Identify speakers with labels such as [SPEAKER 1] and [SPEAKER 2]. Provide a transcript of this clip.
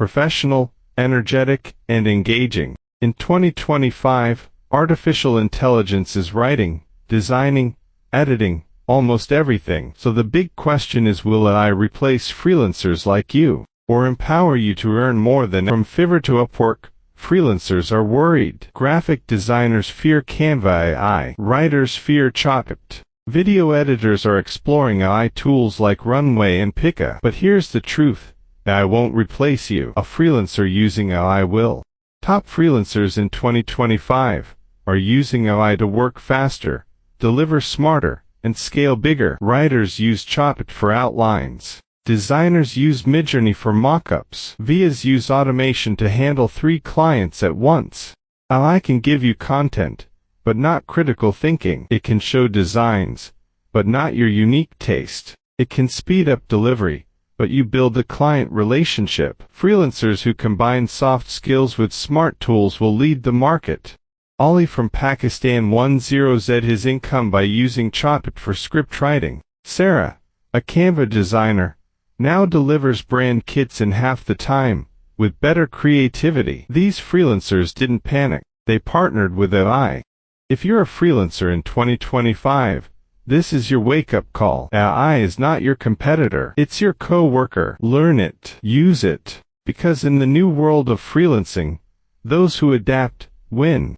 [SPEAKER 1] professional, energetic, and engaging. In 2025, artificial intelligence is writing, designing, editing, almost everything. So the big question is, will AI replace freelancers like you, or empower you to earn more than? From Fiverr to Upwork, freelancers are worried. Graphic designers fear Canva AI. Writers fear ChatGPT. Video editors are exploring AI tools like Runway and Pika. But here's the truth. AI won't replace you. A freelancer using AI will. Top freelancers in 2025 are using AI to work faster, deliver smarter, and scale bigger. Writers use ChatGPT for outlines. Designers use Midjourney for mockups. VAs use automation to handle 3 clients at once. AI can give you content, but not critical thinking. It can show designs, but not your unique taste. It can speed up delivery, but you build a client relationship. Freelancers who combine soft skills with smart tools will lead the market. Ali from Pakistan 10Z his income by using ChatGPT for script writing. Sarah, a Canva designer, now delivers brand kits in half the time, with better creativity. These freelancers didn't panic. They partnered with AI. If you're a freelancer in 2025, this is your wake-up call. AI is not your competitor. It's your co-worker. Learn it. Use it. Because in the new world of freelancing, those who adapt, win.